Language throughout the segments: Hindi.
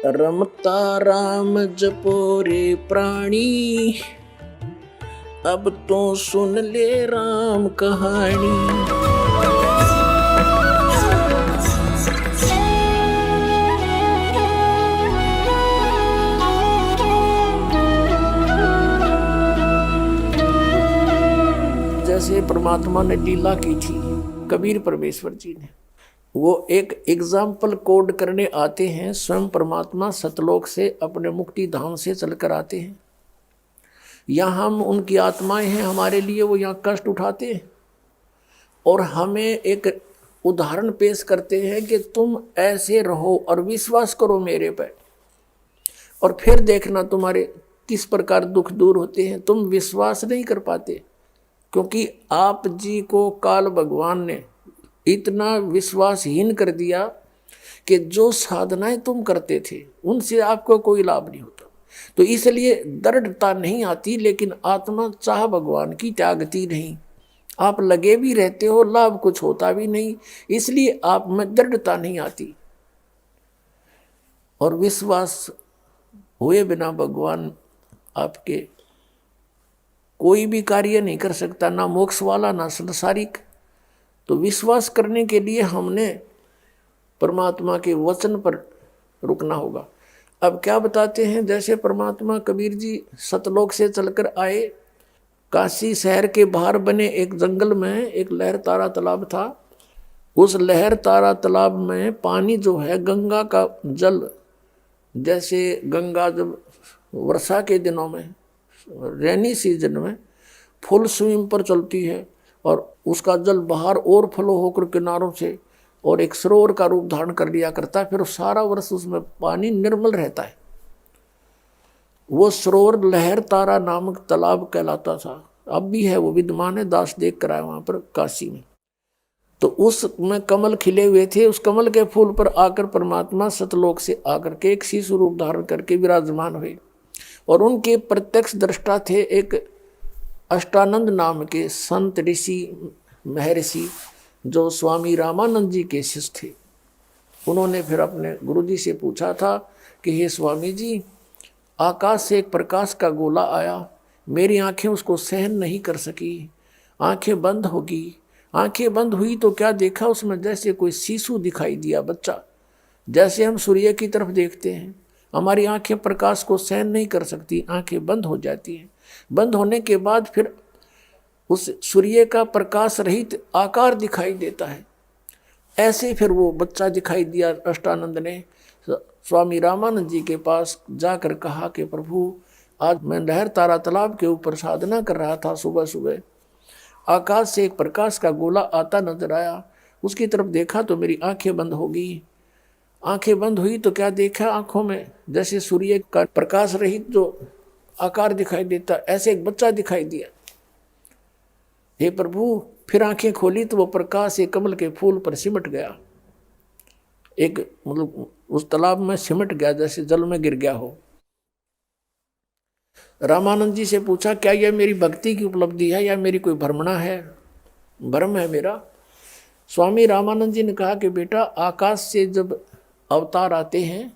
रमता राम जपो रे प्राणी, अब तो सुन ले राम कहानी। जैसे परमात्मा ने लीला की थी कबीर परमेश्वर जी ने, वो एक एग्जाम्पल कोड करने आते हैं। स्वयं परमात्मा सतलोक से अपने मुक्ति धाम से चलकर आते हैं। यहाँ हम उनकी आत्माएं हैं, हमारे लिए वो यहाँ कष्ट उठाते हैं और हमें एक उदाहरण पेश करते हैं कि तुम ऐसे रहो और विश्वास करो मेरे पर, और फिर देखना तुम्हारे किस प्रकार दुख दूर होते हैं। तुम विश्वास नहीं कर पाते क्योंकि आप जी को काल भगवान ने इतना विश्वासहीन कर दिया कि जो साधनाएं तुम करते थे उनसे आपको कोई लाभ नहीं होता। तो इसलिए दृढ़ता नहीं आती, लेकिन आत्मा चाह भगवान की त्यागती नहीं। आप लगे भी रहते हो, लाभ कुछ होता भी नहीं, इसलिए आप में दृढ़ता नहीं आती। और विश्वास हुए बिना भगवान आपके कोई भी कार्य नहीं कर सकता, ना मोक्ष वाला ना संसारिक। तो विश्वास करने के लिए हमने परमात्मा के वचन पर रुकना होगा। अब क्या बताते हैं, जैसे परमात्मा कबीर जी सतलोक से चलकर आए, काशी शहर के बाहर बने एक जंगल में एक लहर तारा तालाब था। उस लहर तारा तालाब में पानी जो है गंगा का जल, जैसे गंगा जब वर्षा के दिनों में रेनी सीजन में फुल स्विंग पर चलती है और उसका जल बाहर और फ्लो होकर किनारों से और एक सरोवर का रूप धारण कर लिया करता है, फिर सारा वर्ष उसमें पानी निर्मल रहता है। वो सरोवर लहर तारा नामक तालाब कहलाता था, अब भी है, वो विद्यमान है, दास देख कर आए वहाँ पर काशी में। तो उसमें कमल खिले हुए थे। उस कमल के फूल पर आकर परमात्मा सतलोक से आकर के एक शिशु रूप धारण करके विराजमान हुए और उनके प्रत्यक्ष दृष्टा थे एक अष्टानंद नाम के संत ऋषि महर्षि, जो स्वामी रामानंद जी के शिष्य थे। उन्होंने फिर अपने गुरुजी से पूछा था कि हे स्वामी जी, आकाश से एक प्रकाश का गोला आया, मेरी आंखें उसको सहन नहीं कर सकी, आंखें बंद होगी। आंखें बंद हुई तो क्या देखा, उसमें जैसे कोई शिशु दिखाई दिया, बच्चा। जैसे हम सूर्य की तरफ देखते हैं, हमारी आंखें प्रकाश को सहन नहीं कर सकती, आंखें बंद हो जाती हैं। बंद होने के बाद फिर उस सूर्य का प्रकाश रहित आकार दिखाई देता है। ऐसे फिर वो बच्चा दिखाई दिया। अष्टानंद ने स्वामी रामानंद जी के पास जाकर कहा कि प्रभु, आज मैं लहर तारा तालाब के ऊपर साधना कर रहा था, सुबह सुबह आकाश से एक प्रकाश का गोला आता नजर आया, उसकी तरफ देखा तो मेरी आंखें बंद हो गई। आंखें बंद हुई तो क्या देखा, आंखों में जैसे सूर्य का प्रकाश रहित जो आकार दिखाई देता, ऐसे एक बच्चा दिखाई दिया। हे प्रभु, फिर आंखें खोली तो वो प्रकाश एक कमल के फूल पर सिमट गया, एक मतलब उस तालाब में सिमट गया, जैसे जल में गिर गया हो। रामानंद जी से पूछा, क्या यह मेरी भक्ति की उपलब्धि है या मेरी कोई भ्रमणा है, भ्रम है मेरा? स्वामी रामानंद जी ने कहा कि बेटा, आकाश से जब अवतार आते हैं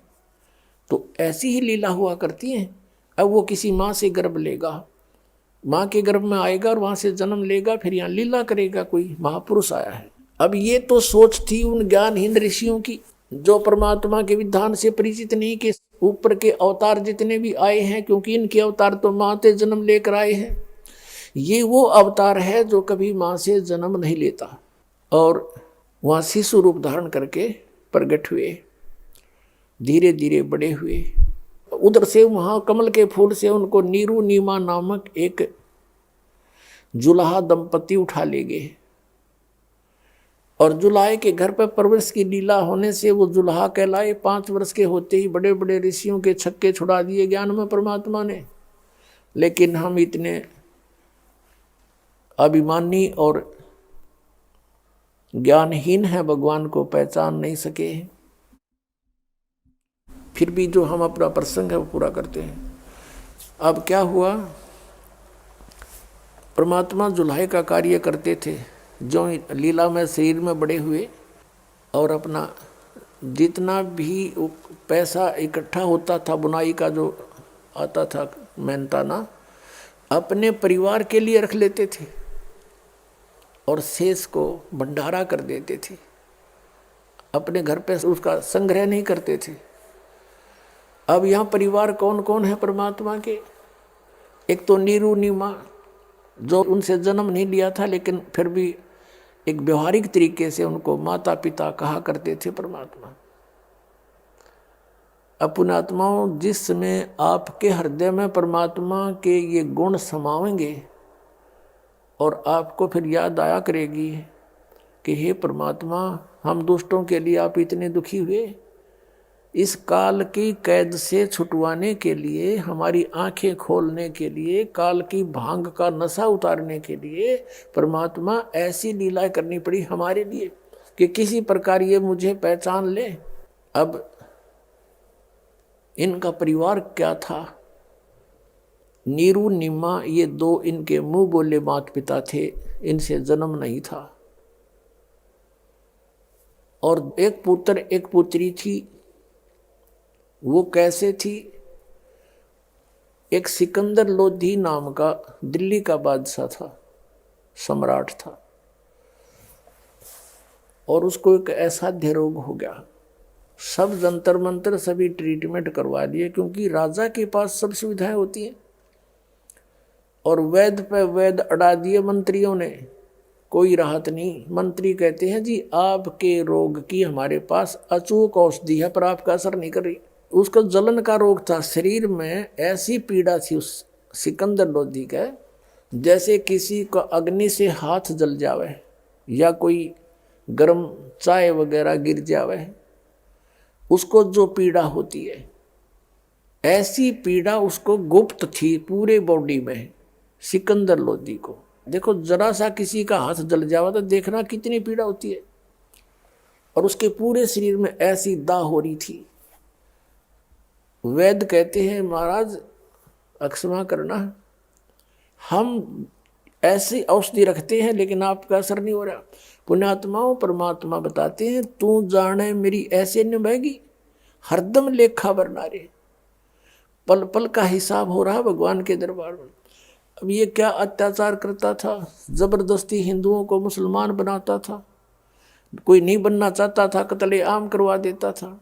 तो ऐसी ही लीला हुआ करती हैं। अब वो किसी माँ से गर्भ लेगा, माँ के गर्भ में आएगा और वहाँ से जन्म लेगा, फिर यहाँ लीला करेगा, कोई महापुरुष आया है। अब ये तो सोच थी उन ज्ञानहीन ऋषियों की, जो परमात्मा के विधान से परिचित नहीं कि ऊपर के अवतार जितने भी आए हैं, क्योंकि इनके अवतार तो माँ से जन्म लेकर आए हैं, ये वो अवतार है जो कभी माँ से जन्म नहीं लेता। और वहाँ शिशु रूप धारण करके प्रकट हुए, धीरे धीरे बड़े हुए। उधर से वहाँ कमल के फूल से उनको नीरू नीमा नामक एक जुलाहा दंपति उठा ले गए और जुलाहे के घर पर परवरिश की लीला होने से वो जुलाहा कहलाए। 5 वर्ष के होते ही बड़े बड़े ऋषियों के छक्के छुड़ा दिए ज्ञान में परमात्मा ने। लेकिन हम इतने अभिमानी और ज्ञानहीन हैं, भगवान को पहचान नहीं सके हैं। फिर भी जो हम अपना प्रसंग है वो पूरा करते हैं। अब क्या हुआ, परमात्मा जुलाहे का कार्य करते थे, जो लीला में शरीर में बड़े हुए और अपना जितना भी पैसा इकट्ठा होता था बुनाई का जो आता था मेहनताना, अपने परिवार के लिए रख लेते थे और शेष को भंडारा कर देते थे, अपने घर पे उसका संग्रह नहीं करते थे। अब यहाँ परिवार कौन कौन है परमात्मा के? एक तो नीरू नीमा, जो उनसे जन्म नहीं लिया था लेकिन फिर भी एक व्यवहारिक तरीके से उनको माता पिता कहा करते थे परमात्मा। पुण्यात्माओं, जिस समय आपके हृदय में परमात्मा के ये गुण समाएंगे और आपको फिर याद आया करेगी कि हे परमात्मा, हम दुष्टों के लिए आप इतने दुखी हुए, इस काल की कैद से छुटवाने के लिए, हमारी आंखें खोलने के लिए, काल की भांग का नशा उतारने के लिए परमात्मा ऐसी लीलाएं करनी पड़ी हमारे लिए कि किसी प्रकार ये मुझे पहचान ले। अब इनका परिवार क्या था? नीरू निम्मा, ये दो इनके मुंह बोले माता पिता थे, इनसे जन्म नहीं था। और एक पुत्र एक पुत्री थी। वो कैसे थी? एक सिकंदर लोधी नाम का दिल्ली का बादशाह था, सम्राट था, और उसको एक असाध्य रोग हो गया। सब जंतर मंतर सभी ट्रीटमेंट करवा दिए, क्योंकि राजा के पास सब सुविधाएं होती हैं, और वैद्य पे वैद्य अड़ा दिए मंत्रियों ने, कोई राहत नहीं। मंत्री कहते हैं जी आपके रोग की हमारे पास अचूक औषधि है पर आपका असर नहीं कर रही। उसका जलन का रोग था, शरीर में ऐसी पीड़ा थी उस सिकंदर लोधी का, जैसे किसी का अग्नि से हाथ जल जावे या कोई गर्म चाय वगैरह गिर जावे, उसको जो पीड़ा होती है, ऐसी पीड़ा उसको गुप्त थी पूरे बॉडी में सिकंदर लोधी को। देखो जरा सा किसी का हाथ जल जावा तो देखना कितनी पीड़ा होती है, और उसके पूरे शरीर में ऐसी दाह हो रही थी। वैद्य कहते हैं महाराज अक्षमा करना, हम ऐसी औषधि रखते हैं लेकिन आपका असर नहीं हो रहा। पुण्यात्माओं, परमात्मा बताते हैं तू जाने मेरी ऐसे निभाएगी, हरदम लेखा बरना रे, पल पल का हिसाब हो रहा भगवान के दरबार में। अब ये क्या अत्याचार करता था, जबरदस्ती हिंदुओं को मुसलमान बनाता था, कोई नहीं बनना चाहता था कत्ले आम करवा देता था।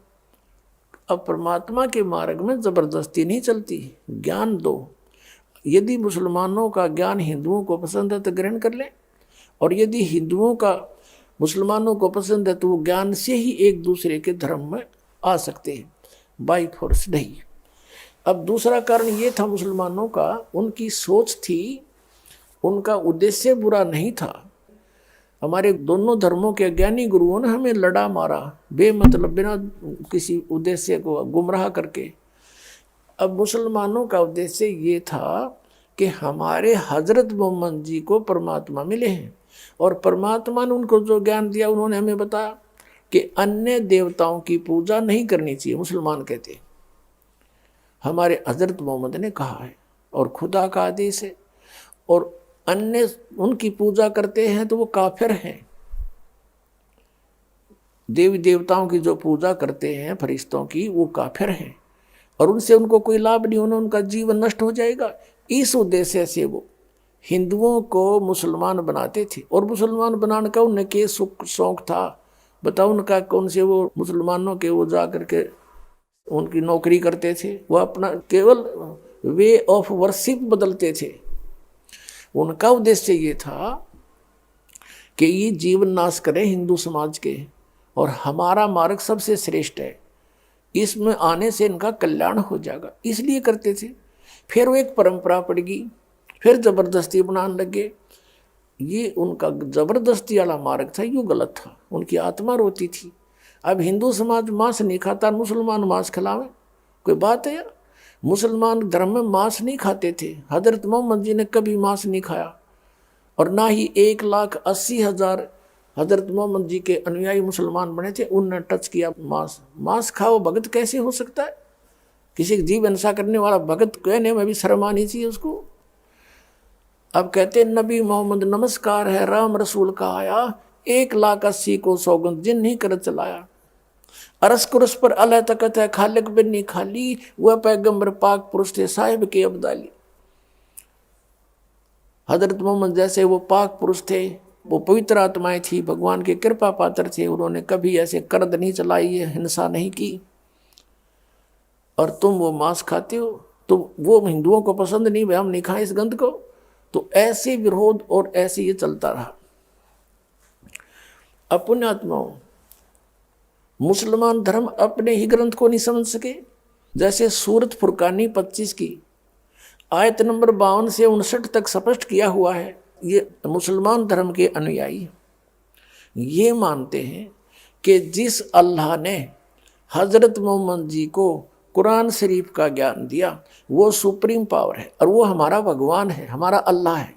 अब परमात्मा के मार्ग में जबरदस्ती नहीं चलती, ज्ञान दो। यदि मुसलमानों का ज्ञान हिंदुओं को पसंद है तो ग्रहण कर लें, और यदि हिंदुओं का मुसलमानों को पसंद है तो वो ज्ञान से ही एक दूसरे के धर्म में आ सकते हैं, बाई फोर्स नहीं। अब दूसरा कारण ये था मुसलमानों का, उनकी सोच थी, उनका उद्देश्य बुरा नहीं था। हमारे दोनों धर्मों के ज्ञानी गुरुओं ने हमें लड़ा मारा बेमतलब, बिना किसी उद्देश्य को गुमराह करके। अब मुसलमानों का उद्देश्य ये था कि हमारे हजरत मोहम्मद जी को परमात्मा मिले हैं, और परमात्मा ने उनको जो ज्ञान दिया उन्होंने हमें बताया कि अन्य देवताओं की पूजा नहीं करनी चाहिए। मुसलमान कहते हैं हमारे हजरत मोहम्मद ने कहा है और खुदा का आदेश है, और अन्य उनकी पूजा करते हैं तो वो काफिर हैं। देवी देवताओं की जो पूजा करते हैं फरिश्तों की, वो काफिर हैं और उनसे उनको कोई लाभ नहीं होना, उनका जीवन नष्ट हो जाएगा। इस उद्देश्य से वो हिंदुओं को मुसलमान बनाते थे, और मुसलमान बनाने का उन्हें के शौक था। बताओ उनका कौन से वो मुसलमानों के वो जा करके उनकी नौकरी करते थे, वो अपना केवल वे ऑफ वर्शिप बदलते थे। उनका उद्देश्य ये था कि ये जीवन नाश करें हिंदू समाज के, और हमारा मार्ग सबसे श्रेष्ठ है, इसमें आने से इनका कल्याण हो जाएगा, इसलिए करते थे। फिर वो एक परंपरा पड़ गई, फिर जबरदस्ती बनाने लगे। ये उनका जबरदस्ती वाला मार्ग था, ये गलत था, उनकी आत्मा रोती थी। अब हिंदू समाज मांस नहीं खाता, मुसलमान मांस खिलावे, कोई बात है यार? मुसलमान धर्म में मांस नहीं खाते थे, हजरत मोहम्मद जी ने कभी मांस नहीं खाया, और ना ही 1,80,000 हजरत मोहम्मद जी के अनुयायी मुसलमान बने थे, उनने टच किया मांस। मांस खाओ भगत कैसे हो सकता है? किसी जीव हिंसा करने वाला भगत कहने में भी शर्म आनी चाहिए उसको। अब कहते नबी मोहम्मद नमस्कार है, राम रसूल का आया, 1,80,000 को सौगंध जिन नहीं कर चलाया। अरस कुरस पर अल्लाह तकत है खालिक बिन्नी खाली, वह पैगंबर पाक पुरुष थे साहिब के अब्दाली। हजरत मोहम्मद जैसे वो पाक पुरुष थे, वो पवित्र आत्माएं थी, भगवान के कृपा पात्र थे, उन्होंने कभी ऐसे कर्द नहीं चलाई है, हिंसा नहीं की। और तुम वो मांस खाते हो, तो वो हिंदुओं को पसंद नहीं, हम नहीं खाएं इस गंध को। तो ऐसे विरोध और ऐसे ये चलता रहा। अपने आत्माओं, मुसलमान धर्म अपने ही ग्रंथ को नहीं समझ सके। जैसे सूरत फुरकानी 25 की आयत नंबर 52 से 59 तक स्पष्ट किया हुआ है। ये मुसलमान धर्म के अनुयायी ये मानते हैं कि जिस अल्लाह ने हजरत मोहम्मद जी को कुरान शरीफ का ज्ञान दिया वो सुप्रीम पावर है और वो हमारा भगवान है, हमारा अल्लाह है।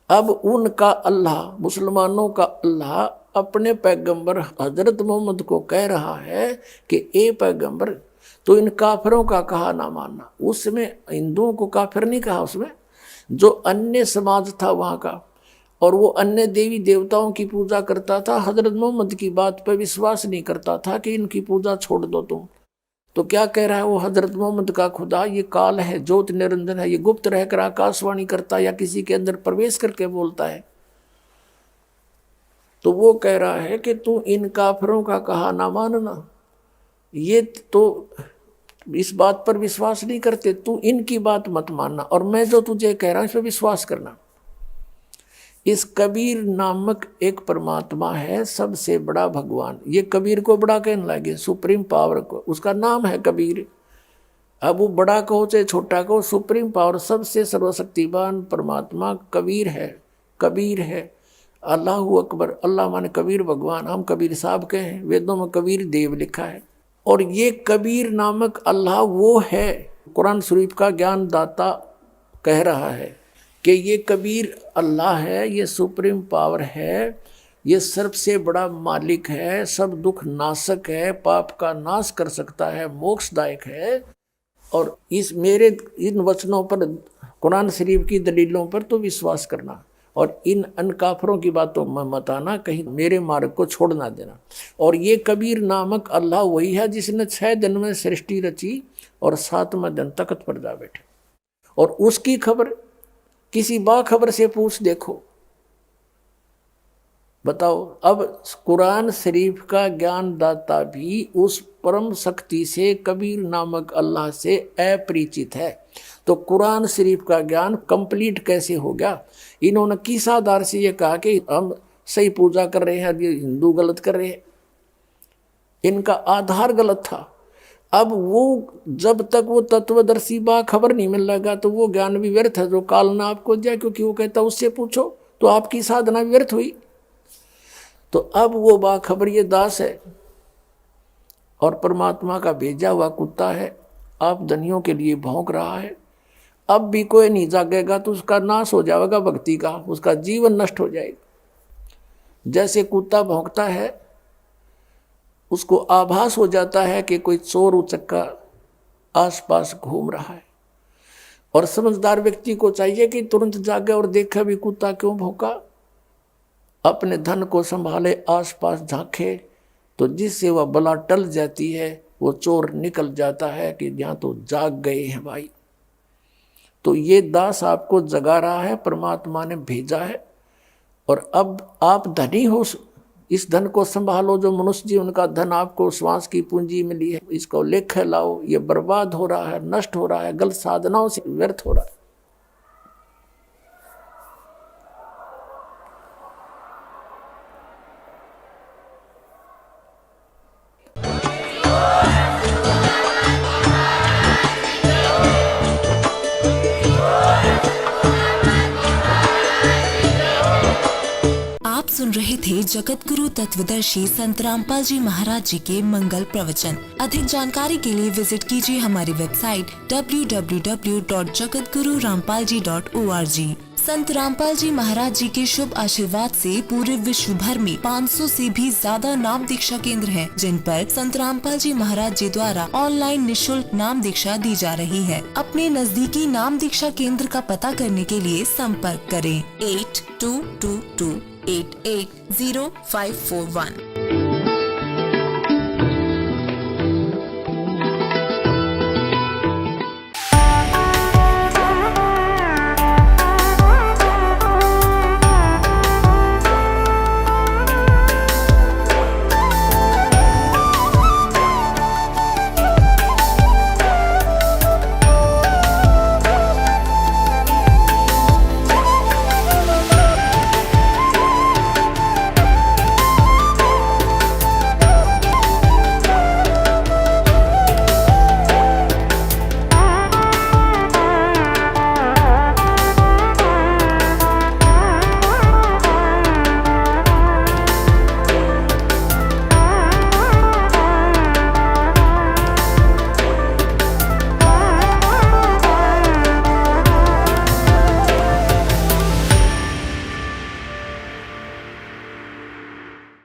अब उनका अल्लाह, मुसलमानों का अल्लाह अपने पैगंबर हजरत मोहम्मद को कह रहा है कि ए पैगंबर, तो इन काफिरों का कहा ना मानना। उसमें हिंदुओं को काफिर नहीं कहा, उसमें जो अन्य समाज था वहाँ का, और वो अन्य देवी देवताओं की पूजा करता था, हजरत मोहम्मद की बात पर विश्वास नहीं करता था कि इनकी पूजा छोड़ दो तुम। तो क्या कह रहा है वो हजरत मोहम्मद का खुदा ये काल है, ज्योत निरंजन है, ये गुप्त रहकर आकाशवाणी करता है या किसी के अंदर प्रवेश करके बोलता है। तो वो कह रहा है कि तू इन काफिरों का कहा ना मानना, ये तो इस बात पर विश्वास नहीं करते, तू इनकी बात मत मानना, और मैं जो तुझे कह रहा हूं इस पर विश्वास करना। इस कबीर नामक एक परमात्मा है, सबसे बड़ा भगवान। ये कबीर को बड़ा कहने लगे, सुप्रीम पावर को, उसका नाम है कबीर। अब वो बड़ा कहो चाहे छोटा कहो, सुप्रीम पावर, सबसे सर्वशक्तिवान परमात्मा कबीर है, कबीर है। अल्लाहु अकबर, अल्लाह माने कबीर भगवान, हम कबीर साहब के हैं, वेदों में कबीर देव लिखा है। और ये कबीर नामक अल्लाह वो है, कुरान शरीफ का ज्ञान दाता कह रहा है कि ये कबीर अल्लाह है, ये सुप्रीम पावर है, ये सबसे बड़ा मालिक है, सब दुख नाशक है, पाप का नाश कर सकता है, मोक्षदायक है। और इस मेरे इन वचनों पर, कुरान शरीफ की दलीलों पर तो विश्वास करना, और इन अनकाफरों की बातों में मत आना, कहीं मेरे मार्ग को छोड़ ना देना। और ये कबीर नामक अल्लाह वही है जिसने 6 दिन में सृष्टि रची और 7वें दिन तख्त पर जा बैठे। और उसकी खबर किसी बाखबर से पूछ देखो, बताओ। अब कुरान शरीफ का ज्ञान दाता भी उस परम शक्ति से, कबीर नामक अल्लाह से अपरिचित है, तो कुरान शरीफ का ज्ञान कंप्लीट कैसे हो गया? इन्होंने किस आधार से ये कहा कि हम सही पूजा कर रहे हैं, ये हिंदू गलत कर रहे हैं? इनका आधार गलत था। अब वो जब तक वो तत्वदर्शी बा खबर नहीं मिल लगा तो वो ज्ञान भी व्यर्थ है जो काल ना आपको दिया, क्योंकि वो कहता उससे पूछो तो आपकी साधना व्यर्थ हुई। तो अब वो बाखबर ये दास है और परमात्मा का भेजा हुआ कुत्ता है, आप धनियों के लिए भौंक रहा है। अब भी कोई नहीं जागेगा तो उसका नाश हो जाएगा भक्ति का, उसका जीवन नष्ट हो जाएगा। जैसे कुत्ता भौंकता है, उसको आभास हो जाता है कि कोई चोर उचक्का आसपास घूम रहा है, और समझदार व्यक्ति को चाहिए कि तुरंत जागे और देखे भी कुत्ता क्यों भौंका, अपने धन को संभाले, आसपास झांके, तो जिससे वह बला टल जाती है, वो चोर निकल जाता है कि यहाँ तो जाग गए हैं भाई। तो ये दास आपको जगा रहा है, परमात्मा ने भेजा है, और अब आप धनी हो, इस धन को संभालो। जो मनुष्य जीवन का धन आपको श्वास की पूंजी मिली है, इसको लेख लाओ। ये बर्बाद हो रहा है, नष्ट हो रहा है, गलत साधनाओं से व्यर्थ हो रहा है। सुन रहे थे जगत गुरु तत्वदर्शी संत रामपाल जी महाराज जी के मंगल प्रवचन। अधिक जानकारी के लिए विजिट कीजिए हमारी वेबसाइट www.jagatgururampalji.org। संत रामपाल जी महाराज जी के शुभ आशीर्वाद से पूरे विश्व भर में 500 से भी ज्यादा नाम दीक्षा केंद्र हैं, जिन पर संत रामपाल जी महाराज जी द्वारा ऑनलाइन निशुल्क नाम दीक्षा दी जा रही है। अपने नजदीकी नाम दीक्षा केंद्र का पता करने के लिए संपर्क करें 8222880541।